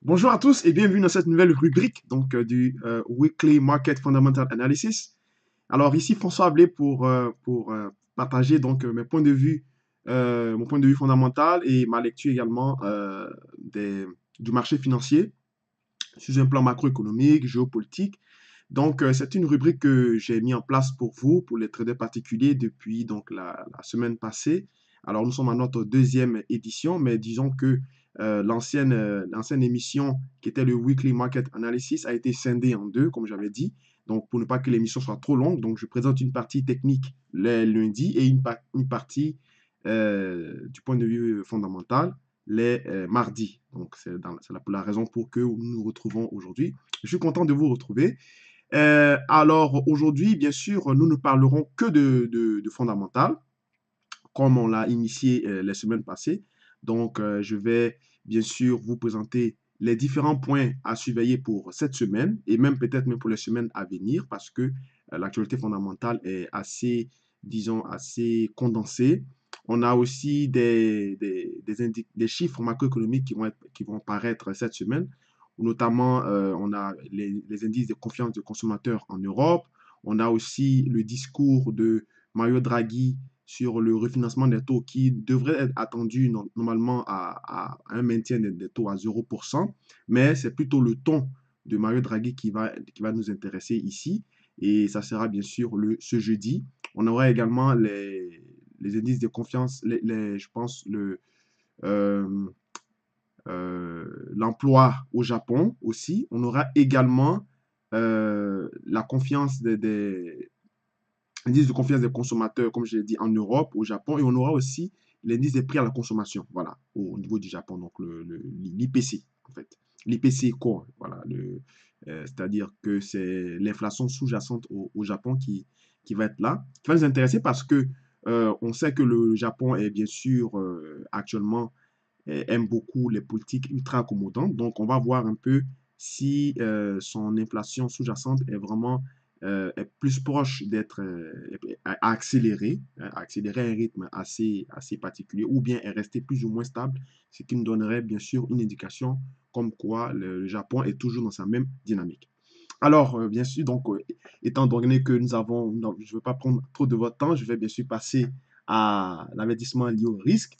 Bonjour à tous et bienvenue dans cette nouvelle rubrique du Weekly Market Fundamental Analysis. Alors ici François Ablé pour partager mes points de vue, mon point de vue fondamental et ma lecture également du marché financier sur un plan macroéconomique, géopolitique. C'est une rubrique que j'ai mis en place pour vous, pour les traders particuliers, depuis la semaine passée. Alors, nous sommes à notre deuxième édition, mais disons que l'ancienne émission, qui était le Weekly Market Analysis, a été scindée en deux, comme j'avais dit. Donc, pour ne pas que l'émission soit trop longue, donc je présente une partie technique les lundis et une partie du point de vue fondamental les mardis. Donc, c'est la raison pour que nous nous retrouvons aujourd'hui. Je suis content de vous retrouver. Alors aujourd'hui, bien sûr, nous ne parlerons que de fondamental, comme on l'a initié les semaines passées. Je vais bien sûr vous présenter les différents points à surveiller pour cette semaine et même peut-être même pour les semaines à venir parce que l'actualité fondamentale est assez, disons, assez condensée. On a aussi des chiffres macroéconomiques qui vont paraître cette semaine. Notamment, on a les indices de confiance des consommateurs en Europe. On a aussi le discours de Mario Draghi sur le refinancement des taux qui devrait être attendu normalement à un maintien des taux à 0%, mais c'est plutôt le ton de Mario Draghi qui va nous intéresser ici. Et ça sera bien sûr ce jeudi. On aura également les indices de confiance, je pense, euh, l'emploi au Japon aussi. On aura également la confiance l'indice de confiance des consommateurs, comme je l'ai dit, en Europe, au Japon, et on aura aussi l'indice des prix à la consommation, voilà, au niveau du Japon, donc l'IPC, en fait. L'IPC core, voilà, c'est-à-dire que c'est l'inflation sous-jacente au Japon qui va être là, qui va nous intéresser parce que on sait que le Japon est bien sûr actuellement aime beaucoup les politiques ultra accommodantes. Donc, on va voir un peu si son inflation sous-jacente est vraiment est plus proche d'être accélérée, à accélérer à un rythme assez particulier, ou bien est restée plus ou moins stable, ce qui nous donnerait bien sûr une indication comme quoi le Japon est toujours dans sa même dynamique. Alors, bien sûr, étant donné que nous avons, non, je ne veux pas prendre trop de votre temps, je vais bien sûr passer à l'avertissement lié au risque.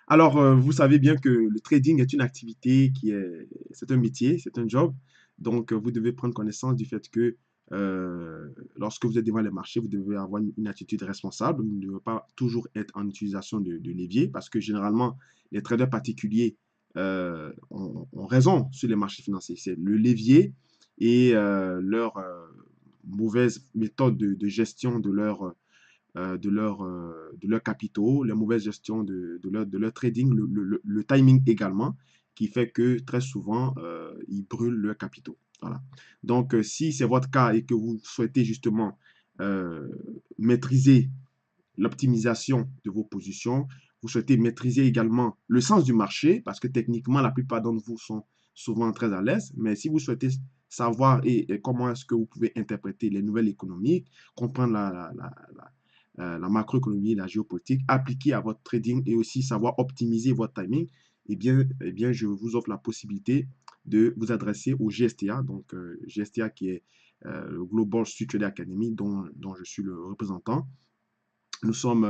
Alors, vous savez bien que le trading est une activité c'est un métier, c'est un job. Vous devez prendre connaissance du fait que lorsque vous êtes devant les marchés, vous devez avoir une attitude responsable. Vous ne devez pas toujours être en utilisation de levier parce que généralement, les traders particuliers ont raison sur les marchés financiers. C'est le levier et leur mauvaise méthode de gestion de leurs capitaux, la mauvaise gestion de leur trading, le timing également, qui fait que très souvent, ils brûlent leurs capitaux. Voilà. Si c'est votre cas et que vous souhaitez justement euh, maîtriser l'optimisation de vos positions, vous souhaitez maîtriser également le sens du marché, parce que techniquement, la plupart d'entre vous sont souvent très à l'aise, mais si vous souhaitez savoir et comment est-ce que vous pouvez interpréter les nouvelles économiques, comprendre la macroéconomie, la géopolitique, appliquer à votre trading et aussi savoir optimiser votre timing, eh bien, je vous offre la possibilité de vous adresser au GSTA, GSTA qui est le Global Street Academy, dont je suis le représentant. Nous sommes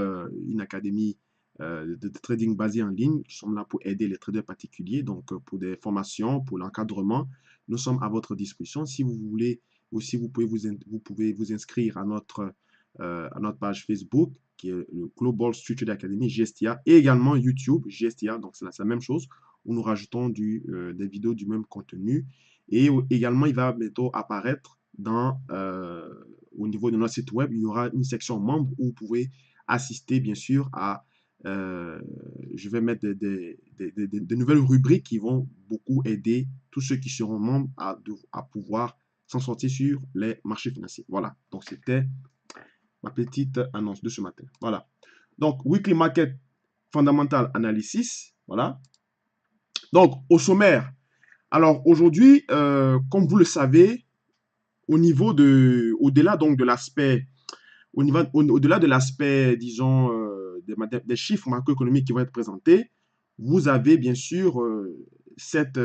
une académie de trading basée en ligne. Nous sommes là pour aider les traders particuliers, pour des formations, pour l'encadrement. Nous sommes à votre disposition. Si vous voulez aussi, vous pouvez vous inscrire à notre page Facebook, qui est le Global Structured Academy, GSTA, et également YouTube, GSTA, donc c'est la même chose, où nous rajoutons des vidéos du même contenu. Et également, il va bientôt apparaître au niveau de notre site web, il y aura une section membres où vous pouvez assister, bien sûr, je vais mettre de nouvelles rubriques qui vont beaucoup aider tous ceux qui seront membres à pouvoir s'en sortir sur les marchés financiers. Voilà, donc c'était ma petite annonce de ce matin. Voilà. Donc, Weekly Market Fundamental Analysis. Voilà. Donc, au sommaire. Alors, aujourd'hui, comme vous le savez, au-delà donc de l'aspect, au-delà de l'aspect, disons, des chiffres macroéconomiques qui vont être présentés, vous avez bien sûr cette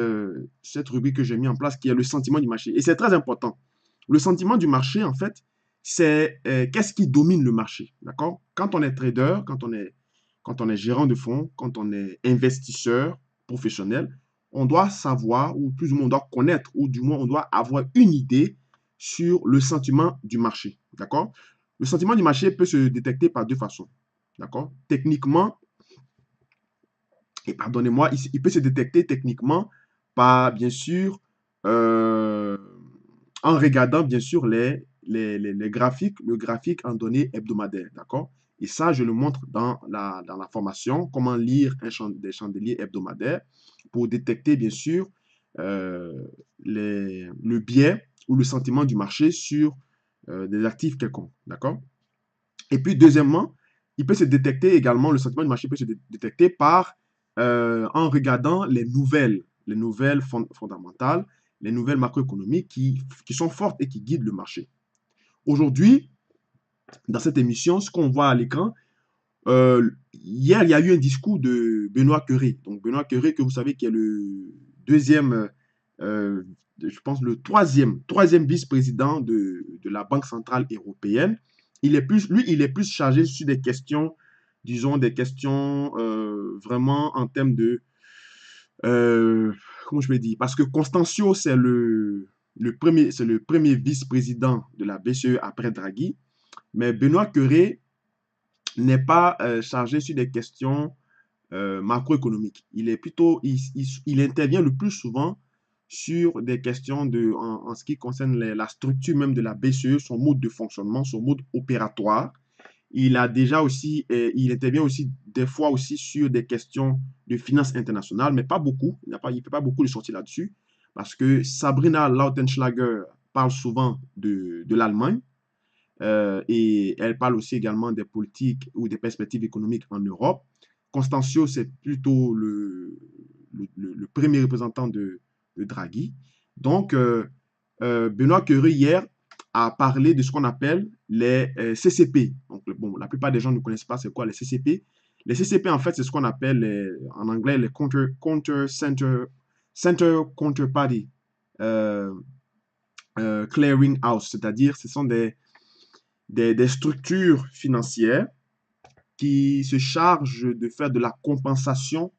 rubrique que j'ai mis en place qui est le sentiment du marché. Et c'est très important. Le sentiment du marché, en fait, c'est qu'est-ce qui domine le marché, d'accord? Quand on est trader, quand on est gérant de fonds, quand on est investisseur professionnel, on doit savoir, ou plus ou moins on doit connaître, ou du moins on doit avoir une idée sur le sentiment du marché, d'accord? Le sentiment du marché peut se détecter par deux façons, d'accord? Techniquement, et pardonnez-moi, il peut se détecter techniquement par, bien sûr, euh, en regardant, bien sûr, les graphiques, le graphique en données hebdomadaires, d'accord? Et ça, je le montre dans la formation, comment lire des chandeliers hebdomadaires pour détecter, bien sûr, euh, le biais ou le sentiment du marché sur des actifs quelconques, d'accord? Et puis, deuxièmement, il peut se détecter également, le sentiment du marché peut se détecter par, en regardant les nouvelles fondamentales, les nouvelles macroéconomiques qui sont fortes et qui guident le marché. Aujourd'hui, dans cette émission, ce qu'on voit à l'écran, hier, il y a eu un discours de Benoît Cœuré. Donc, Benoît Cœuré, que vous savez, qui est le deuxième, euh, je pense, le troisième vice-président de la Banque centrale européenne. Il est plus chargé sur des questions, disons, des questions vraiment en termes de, comment je vais dire, parce que Constancio, c'est le premier vice-président de la BCE après Draghi, mais Benoît Cœuré n'est pas chargé sur des questions macroéconomiques. Il intervient le plus souvent sur des questions en ce qui concerne la structure même de la BCE, son mode de fonctionnement, son mode opératoire. Il intervient aussi des fois aussi sur des questions de finances internationales, mais pas beaucoup. Il ne fait pas beaucoup de sorties là-dessus, parce que Sabrina Lautenschlager parle souvent de l'Allemagne, et elle parle aussi également des politiques ou des perspectives économiques en Europe. Constancio, c'est plutôt le premier représentant de Draghi. Donc, Benoît Cœuré, hier, a parlé de ce qu'on appelle les CCP. Donc, bon, la plupart des gens ne connaissent pas c'est quoi les CCP. Les CCP, en fait, c'est ce qu'on appelle en anglais les Center Counterparty euh, Clearing House, c'est-à-dire ce sont des structures financières qui se chargent de faire de la compensation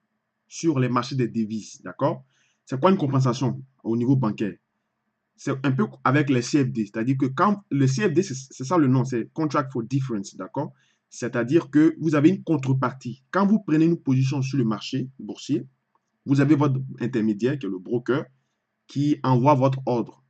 sur les marchés des devises, d'accord? C'est quoi une compensation au niveau bancaire? C'est un peu avec les CFD, c'est-à-dire que quand le CFD, c'est ça le nom, c'est Contract for Difference, d'accord? C'est-à-dire que vous avez une contrepartie. Quand vous prenez une position sur le marché boursier, vous avez votre intermédiaire, qui est le broker, qui envoie votre ordre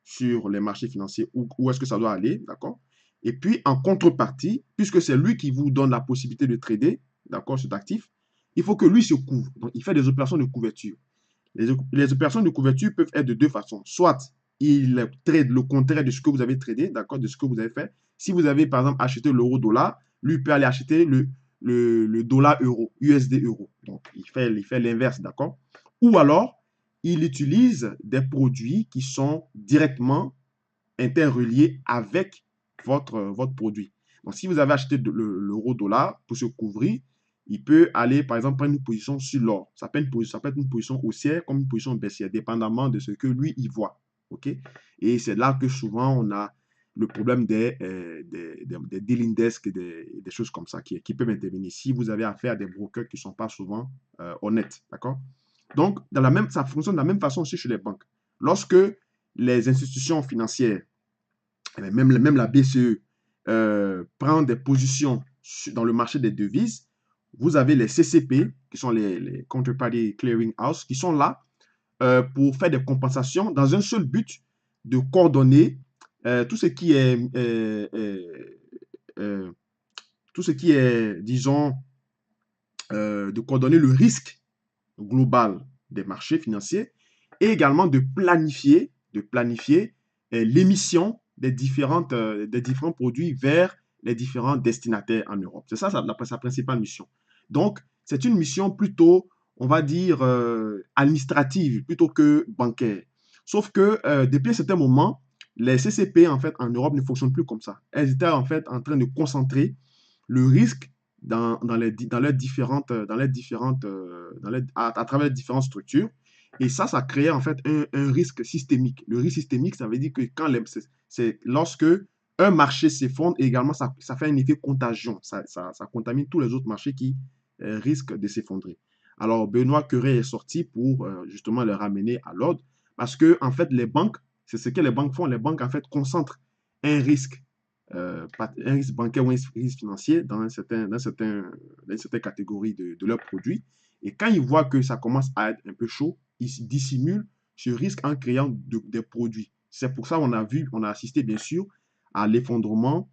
sur les marchés financiers, où est-ce que ça doit aller, d'accord? Et puis, en contrepartie, puisque c'est lui qui vous donne la possibilité de trader, d'accord, cet actif, il faut que lui se couvre. Donc, il fait des opérations de couverture. Les opérations de couverture peuvent être de deux façons. Soit il trade le contraire de ce que vous avez tradé, d'accord, de ce que vous avez fait. Si vous avez, par exemple, acheté l'euro-dollar, lui peut aller acheter le dollar-euro, USD-euro. Donc, il fait l'inverse, d'accord? Ou alors, il utilise des produits qui sont directement interreliés avec votre produit. Donc, si vous avez acheté l'euro-dollar pour se couvrir, il peut aller, par exemple, prendre une position sur l'or. Ça peut être une position haussière comme une position baissière, dépendamment de ce que lui, il voit. OK? Et c'est là que souvent, on a le problème des dealing desks et des choses comme ça qui peuvent intervenir si vous avez affaire à des brokers qui ne sont pas souvent honnêtes. D'accord? Donc, ça fonctionne de la même façon aussi chez les banques. Lorsque les institutions financières, même la BCE, prend des positions dans le marché des devises, vous avez les CCP, qui sont les Counterparty Clearing House, qui sont là pour faire des compensations dans un seul but de coordonner tout ce qui est, euh, tout ce qui est, disons, de coordonner le risque global des marchés financiers et également de planifier l'émission des différents produits vers les différents destinataires en Europe. C'est ça sa principale mission. Donc, c'est une mission plutôt, on va dire, administrative plutôt que bancaire. Sauf que depuis un certain moment, les CCP en fait en Europe ne fonctionnent plus comme ça. Elles étaient en fait en train de concentrer le risque dans leurs différentes, à travers les différentes structures. Et ça créait en fait un risque systémique. Le risque systémique, ça veut dire que quand c'est lorsque un marché s'effondre, et également ça fait un effet contagion. Ça contamine tous les autres marchés qui risquent de s'effondrer. Alors, Benoît Cœuré est sorti pour justement le ramener à l'ordre parce que, en fait, les banques, c'est ce que les banques font. Les banques, en fait, concentrent un risque, un risque bancaire ou un risque financier dans une certaine catégorie de leurs produits. Et quand ils voient que ça commence à être un peu chaud, ils dissimulent ce risque en créant des produits. C'est pour ça qu'on a vu, on a assisté bien sûr à l'effondrement.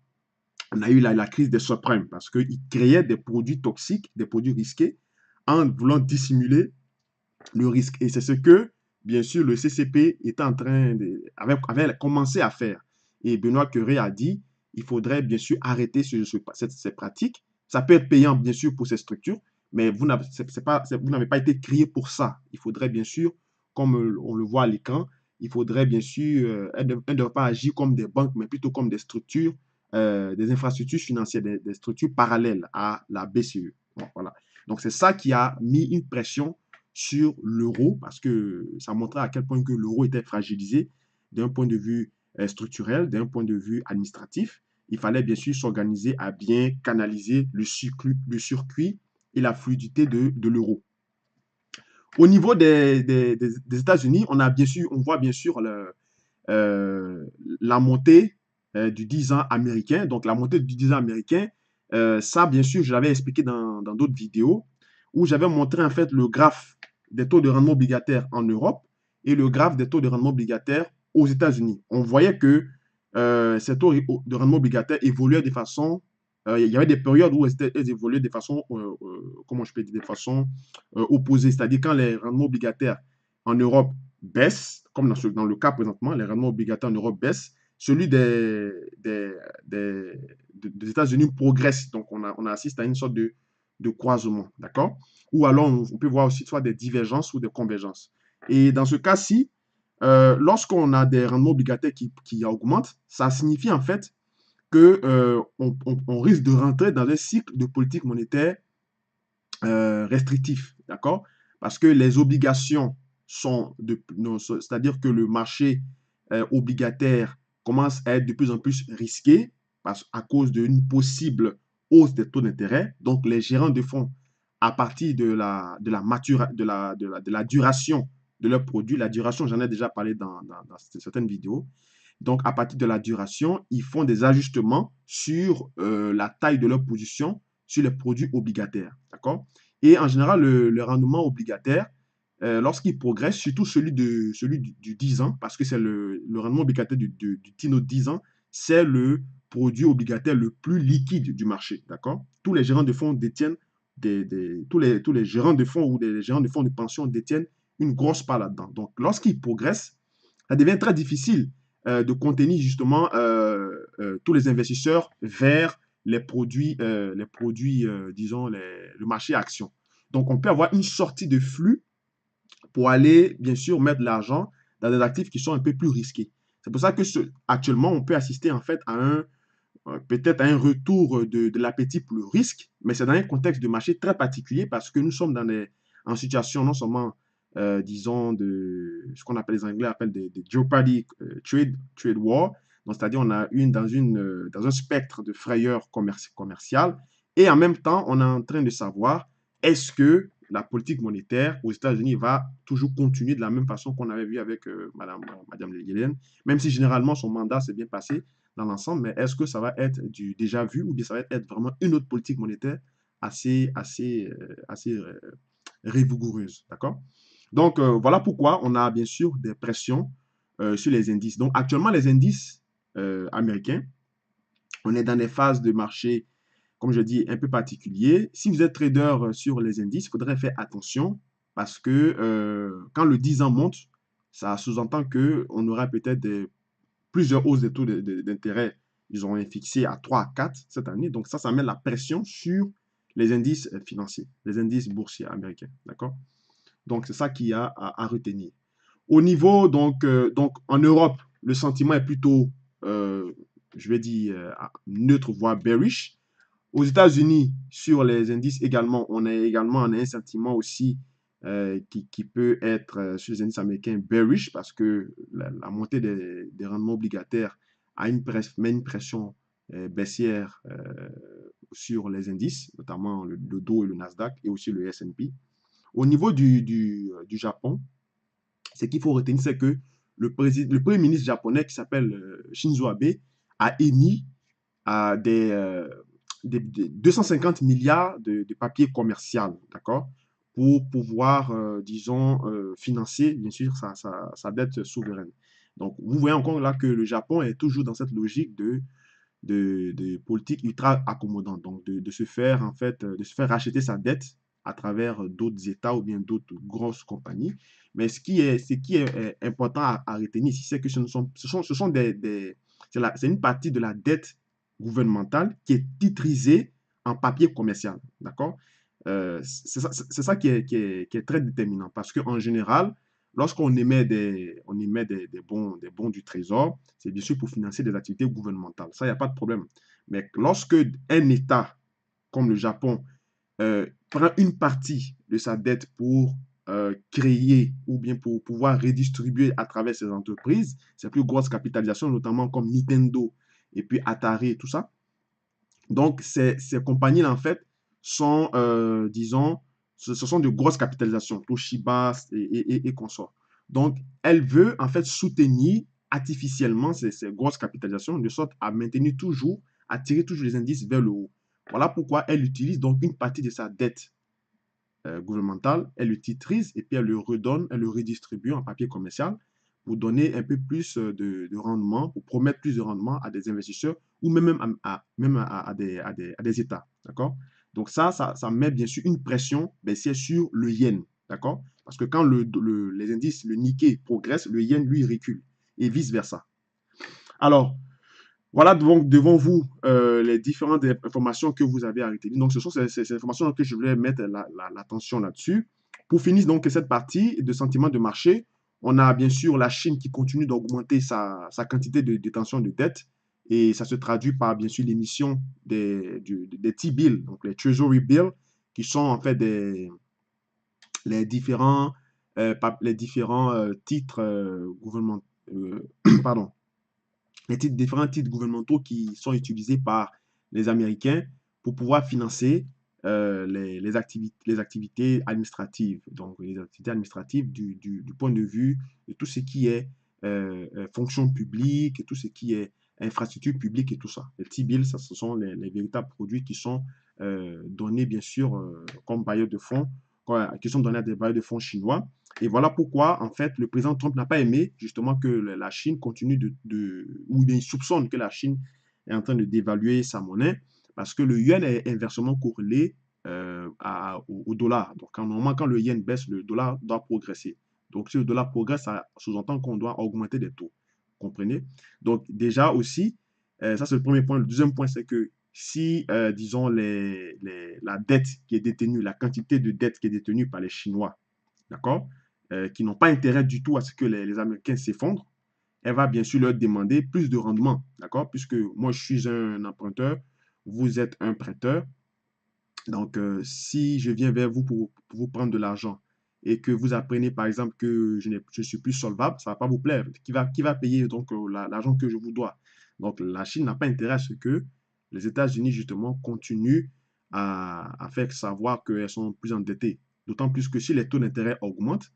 On a eu la crise des subprimes parce qu'ils créaient des produits toxiques, des produits risqués en voulant dissimuler le risque. Et c'est ce que, bien sûr, le CCP était en train avait commencé à faire. Et Benoît Cœuré a dit, il faudrait bien sûr arrêter ces pratiques. Ça peut être payant, bien sûr, pour ces structures, mais vous n'avez pas été créé pour ça. Il faudrait bien sûr, comme on le voit à l'écran, il faudrait bien sûr, elles ne doivent pas agir comme des banques, mais plutôt comme des structures, des infrastructures financières, des structures parallèles à la BCE. Bon, voilà. Donc c'est ça qui a mis une pression sur l'euro parce que ça montrait à quel point que l'euro était fragilisé d'un point de vue structurel, d'un point de vue administratif. Il fallait bien sûr s'organiser à bien canaliser circuit et la fluidité de l'euro. Au niveau des États-Unis, on voit bien sûr la montée du 10 ans américain. Donc la montée du 10 ans américain, ça bien sûr, je l'avais expliqué dans d'autres vidéos où j'avais montré en fait le graphe des taux de rendement obligataire en Europe et le graphe des taux de rendement obligataire aux États-Unis. On voyait que ces taux de rendement obligataire évoluaient de façon il y avait des périodes où elles évoluaient de façon, comment je peux dire, de façon opposée. C'est-à-dire quand les rendements obligataires en Europe baissent, comme dans le cas présentement, les rendements obligataires en Europe baissent, celui des États-Unis progresse. Donc, on assiste à une sorte de croisement, d'accord? Ou alors, on peut voir aussi soit des divergences ou des convergences. Et dans ce cas-ci, lorsqu'on a des rendements obligataires qui augmentent, ça signifie en fait que on risque de rentrer dans un cycle de politique monétaire restrictif, d'accord? Parce que les obligations c'est-à-dire que le marché obligataire commence à être de plus en plus risqué à cause d'une possible hausse des taux d'intérêt. Donc, les gérants de fonds, à partir de la duration de leurs produits, la duration, j'en ai déjà parlé dans certaines vidéos, donc, à partir de la duration, ils font des ajustements sur la taille de leur position sur les produits obligataires. D'accord? Et en général, le rendement obligataire, lorsqu'il progresse, surtout celui du 10 ans, parce que c'est le rendement obligataire du TINO 10 ans, c'est le produit obligataire le plus liquide du marché. D'accord? Tous les gérants de fonds détiennent tous les gérants de fonds ou des gérants de fonds de pension détiennent une grosse part là-dedans. Donc, lorsqu'il progresse, ça devient très difficile de contenir justement tous les investisseurs vers disons, le marché action. Donc, on peut avoir une sortie de flux pour aller, bien sûr, mettre de l'argent dans des actifs qui sont un peu plus risqués. C'est pour ça que actuellement, on peut assister en fait à peut-être à un retour de l'appétit pour le risque, mais c'est dans un contexte de marché très particulier parce que nous sommes en situation non seulement, disons, de ce qu'on appelle, les Anglais appellent des jeopardy trade war, donc c'est-à-dire on a dans un spectre de frayeur commerciale, et en même temps, on est en train de savoir est-ce que la politique monétaire aux États-Unis va toujours continuer de la même façon qu'on avait vu avec Madame Yellen, même si généralement son mandat s'est bien passé dans l'ensemble, mais est-ce que ça va être du déjà vu ou bien ça va être vraiment une autre politique monétaire assez rigoureuse, d'accord? Donc, voilà pourquoi on a bien sûr des pressions sur les indices. Donc, actuellement, les indices américains, on est dans des phases de marché, comme je dis, un peu particuliers. Si vous êtes trader sur les indices, il faudrait faire attention parce que quand le 10 ans monte, ça sous-entend qu'on aura peut-être plusieurs hausses des taux d'intérêt. Ils ont fixé à 3 à 4 cette année. Donc ça met la pression sur les indices financiers, les indices boursiers américains. D'accord? Donc c'est ça qu'il y a à retenir. Au niveau, donc en Europe, le sentiment est plutôt, je vais dire, neutre, voire bearish. Aux États-Unis, sur les indices également, on a un sentiment aussi qui peut être sur les indices américains bearish parce que la montée des rendements obligataires met une pression baissière sur les indices, notamment le Dow et le Nasdaq et aussi le S&P. Au niveau du Japon, ce qu'il faut retenir, c'est que le premier ministre japonais qui s'appelle Shinzo Abe a émis des 250 milliards de papier commercial, d'accord, pour pouvoir, disons, financer, bien sûr, sa dette souveraine. Donc, vous voyez encore là que le Japon est toujours dans cette logique de politique ultra accommodante, donc de se faire, en fait, de se faire racheter sa dette à travers d'autres États ou bien d'autres grosses compagnies. Mais ce qui est important à retenir ici, c'est que ce sont c'est une partie de la dette gouvernementale qui est titrisée en papier commercial. D'accord? C'est ça qui est très déterminant parce qu'en général, lorsqu'on émet des bons du trésor, c'est bien sûr pour financer des activités gouvernementales. Ça, il n'y a pas de problème. Mais lorsque un État comme le Japon prend une partie de sa dette pour créer ou bien pour pouvoir redistribuer à travers ses entreprises, ses plus grosses capitalisations, notamment comme Nintendo et puis Atari et tout ça. Donc, ces compagnies-là, en fait, sont, disons, ce sont de grosses capitalisations, Toshiba et consorts. Donc, elle veut, en fait, soutenir artificiellement ces grosses capitalisations, de sorte à maintenir toujours, à tirer toujours les indices vers le haut. Voilà pourquoi elle utilise donc une partie de sa dette gouvernementale, elle le titrise et puis elle le redonne, elle le redistribue en papier commercial pour donner un peu plus de rendement, pour promettre plus de rendement à des investisseurs ou à des États. D'accord? Donc ça met bien sûr une pression baissière sur le yen. D'accord? Parce que quand les indices, le Nikkei progresse, le yen, lui, recule et vice-versa. Alors, voilà donc devant vous les différentes informations que vous avez à retenir. Donc, ce sont ces informations que je voulais mettre l'attention là-dessus. Pour finir donc cette partie de sentiments de marché, on a bien sûr la Chine qui continue d'augmenter sa quantité de détention de dette et ça se traduit par bien sûr l'émission des T-bills, donc les Treasury bills, qui sont en fait les différents, titres gouvernementaux, pardon, différents titres gouvernementaux qui sont utilisés par les Américains pour pouvoir financer les activités administratives. Donc, les activités administratives du point de vue de tout ce qui est fonction publique, et tout ce qui est infrastructure publique et tout ça. Les T-bills, ce sont les véritables produits qui sont donnés, bien sûr, comme bailleurs de fonds, qui sont donnés à des bailleurs de fonds chinois. Et voilà pourquoi, en fait, le président Trump n'a pas aimé justement que la Chine continue ou bien il soupçonne que la Chine est en train de dévaluer sa monnaie parce que le yuan est inversement corrélé au dollar. Donc, normalement, quand le yen baisse, le dollar doit progresser. Donc, si le dollar progresse, ça sous-entend qu'on doit augmenter des taux. Vous comprenez? Donc, déjà aussi, ça c'est le premier point. Le deuxième point, c'est que si, disons, la dette qui est détenue, la quantité de dette qui est détenue par les Chinois, d'accord, qui n'ont pas intérêt du tout à ce que les Américains s'effondrent, elle va bien sûr leur demander plus de rendement, d'accord, puisque moi je suis un emprunteur, vous êtes un prêteur, donc si je viens vers vous pour vous prendre de l'argent et que vous apprenez par exemple que je suis plus solvable, ça ne va pas vous plaire. Qui va payer donc l'argent que je vous dois? Donc la Chine n'a pas intérêt à ce que les États-Unis justement continuent à faire savoir qu'elles sont plus endettées. D'autant plus que si les taux d'intérêt augmentent,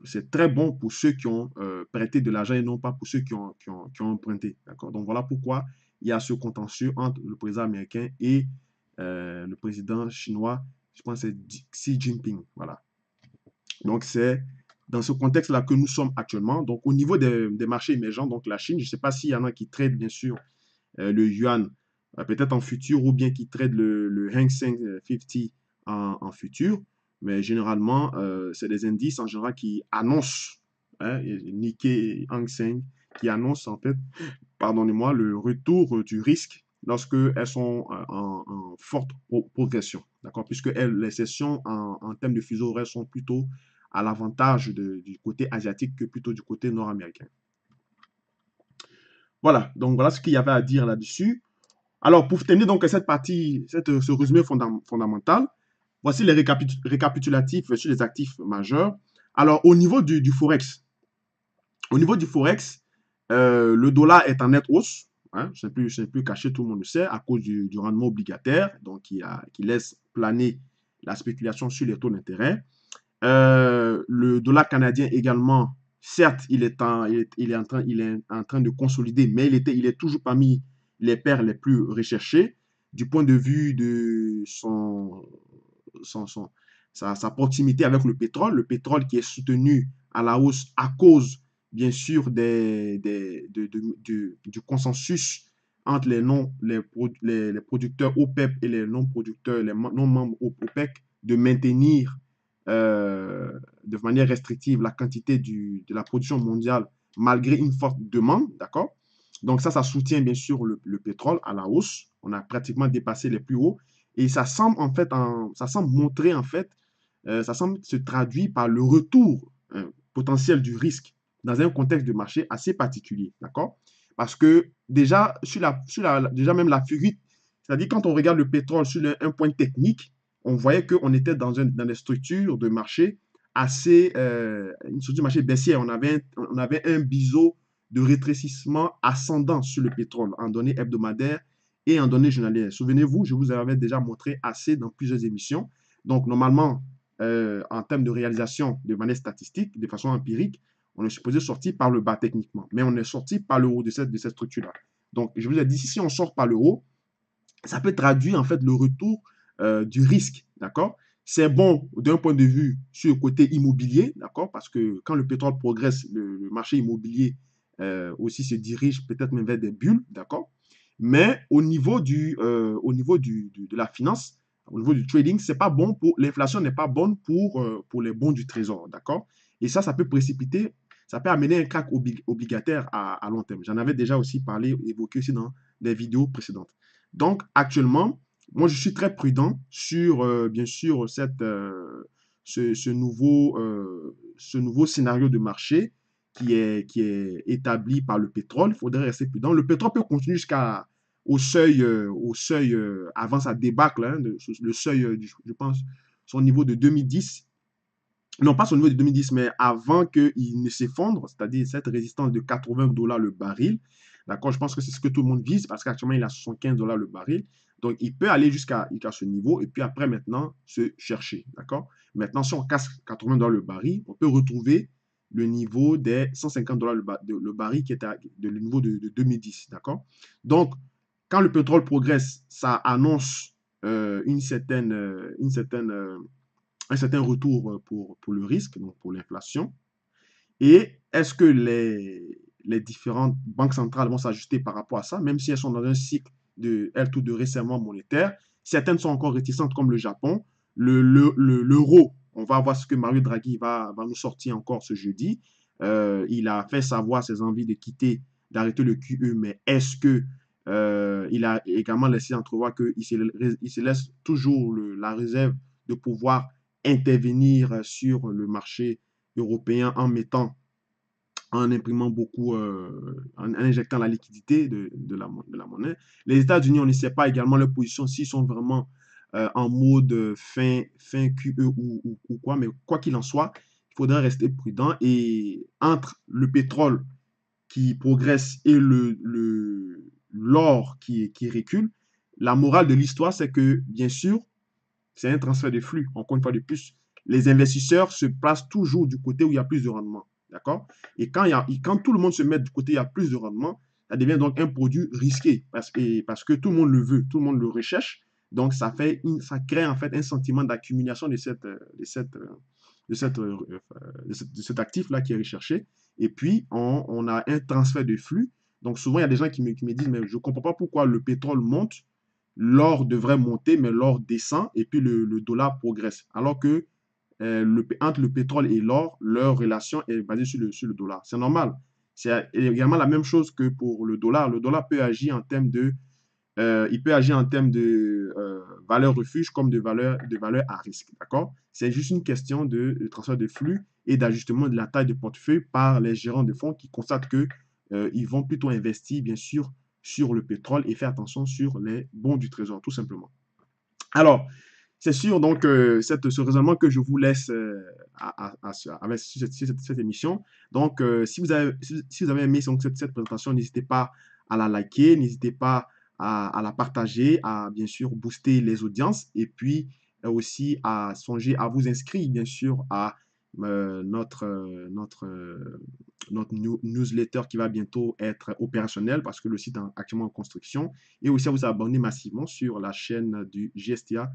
c'est très bon pour ceux qui ont prêté de l'argent et non pas pour ceux qui ont emprunté. D'accord? Donc voilà pourquoi il y a ce contentieux entre le président américain et le président chinois, je pense que c'est Xi Jinping. Voilà. Donc c'est dans ce contexte-là que nous sommes actuellement. Donc au niveau des marchés émergents, donc la Chine, je ne sais pas s'il y en a qui traitent bien sûr le yuan peut-être en futur ou bien qui traitent le Hang Seng 50 en futur. Mais généralement, c'est des indices en général qui annoncent, hein, Nikkei et Hang Seng, qui annoncent en fait, pardonnez-moi, le retour du risque lorsque elles sont en forte progression. D'accord? Puisque les sessions en termes de fuseau horaire sont plutôt à l'avantage du côté asiatique que plutôt du côté nord-américain. Voilà, donc voilà ce qu'il y avait à dire là-dessus. Alors, pour terminer donc cette partie, ce résumé fondamental, Voici les récapitulatifs sur les actifs majeurs. Alors, au niveau du Forex, le dollar est en nette hausse. Hein, je n'ai plus caché, tout le monde le sait, à cause du rendement obligataire, donc qui laisse planer la spéculation sur les taux d'intérêt. Le dollar canadien également, certes, il est en train de consolider, mais il est toujours parmi les paires les plus recherchées du point de vue de son- son- sa proximité avec le pétrole qui est soutenu à la hausse à cause, bien sûr, du consensus entre les producteurs OPEP et les non-producteurs, les non-membres OPEC, de maintenir de manière restrictive la quantité de la production mondiale malgré une forte demande, d'accord? Donc ça soutient bien sûr le pétrole à la hausse. On a pratiquement dépassé les plus hauts et ça semble en fait, ça semble montrer en fait, ça semble se traduire par le retour potentiel du risque dans un contexte de marché assez particulier, d'accord? Parce que déjà, déjà même la fuite, c'est-à-dire quand on regarde le pétrole sur un point technique, on voyait qu'on était dans des structures de marché assez, une structure de marché baissière. On avait un biseau de rétrécissement ascendant sur le pétrole en données hebdomadaires et en données journalières. Souvenez-vous, je vous avais déjà montré assez dans plusieurs émissions. Donc, normalement, en termes de réalisation de manière statistique, de façon empirique, on est supposé sortir par le bas techniquement, mais on est sorti par le haut de cette structure-là. Donc, je vous ai dit, si on sort par le haut, ça peut traduire en fait le retour du risque, d'accord? C'est bon d'un point de vue sur le côté immobilier, d'accord? Parce que quand le pétrole progresse, le marché immobilier aussi se dirige peut-être même vers des bulles, d'accord? Mais au niveau de la finance, au niveau du trading, c'est pas bon pour l'inflation n'est pas bonne pour les bons du trésor, d'accord? Et ça peut précipiter, ça peut amener un crack obligataire à long terme. J'en avais déjà aussi parlé, évoqué aussi dans des vidéos précédentes. Donc, actuellement, moi, je suis très prudent sur, bien sûr, ce nouveau scénario de marché qui est établi par le pétrole. Il faudrait rester prudent. Le pétrole peut continuer au seuil avant sa débâcle, hein, le seuil, je pense, son niveau de 2010. Non, pas son niveau de 2010, mais avant qu'il ne s'effondre, c'est-à-dire cette résistance de 80 dollars le baril. D'accord, je pense que c'est ce que tout le monde vise parce qu'actuellement, il a 75 dollars le baril. Donc, il peut aller jusqu'à ce niveau et puis après, maintenant, se chercher. D'accord? Maintenant, si on casse 80 dollars le baril, on peut retrouver le niveau des 150 dollars le baril qui était le niveau de 2010. D'accord? Donc, quand le pétrole progresse, ça annonce un certain retour pour le risque, donc pour l'inflation. Et est-ce que les différentes banques centrales vont s'ajuster par rapport à ça, même si elles sont dans un cycle de resserrement monétaire? Certaines sont encore réticentes, comme le Japon. L'euro, on va voir ce que Mario Draghi va nous sortir encore ce jeudi. Il a fait savoir ses envies de quitter, d'arrêter le QE, mais est-ce que il a également laissé entrevoir qu'il se laisse toujours la réserve de pouvoir intervenir sur le marché européen en imprimant beaucoup, en injectant la liquidité de la monnaie. Les États-Unis, on ne sait pas également leur position, s'ils sont vraiment en mode fin QE ou quoi, mais quoi qu'il en soit, il faudrait rester prudent. Et entre le pétrole qui progresse et l'or qui recule, la morale de l'histoire, c'est que, bien sûr, c'est un transfert de flux. Encore une fois de plus, les investisseurs se placent toujours du côté où il y a plus de rendement. D'accord? Et quand tout le monde se met du côté où il y a plus de rendement, ça devient donc un produit risqué parce que tout le monde le veut, tout le monde le recherche. Donc, ça crée en fait un sentiment d'accumulation de cet actif-là qui est recherché. Et puis, on a un transfert de flux. Donc, souvent, il y a des gens qui me disent, mais je ne comprends pas pourquoi le pétrole monte, l'or devrait monter, mais l'or descend et puis le dollar progresse. Alors que entre le pétrole et l'or, leur relation est basée sur le dollar. C'est normal. C'est également la même chose que pour le dollar. Le dollar peut agir en termes de valeur refuge comme de valeur à risque. D'accord? C'est juste une question de transfert de flux et d'ajustement de la taille de portefeuille par les gérants de fonds qui constatent que ils vont plutôt investir, bien sûr, sur le pétrole et faire attention sur les bons du trésor, tout simplement. Alors, C'est sûr, donc, ce raisonnement que je vous laisse avec cette émission. Donc, si vous avez aimé donc, cette présentation, n'hésitez pas à la liker, n'hésitez pas à la partager, à bien sûr booster les audiences et puis aussi à songer à vous inscrire, bien sûr, à notre newsletter qui va bientôt être opérationnel parce que le site est actuellement en construction et aussi à vous abonner massivement sur la chaîne du GSTA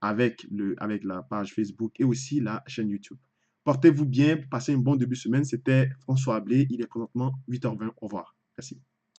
avec la page Facebook et aussi la chaîne YouTube. Portez-vous bien, passez un bon début de semaine. C'était François Ablé. Il est présentement 8h20. Au revoir. Merci.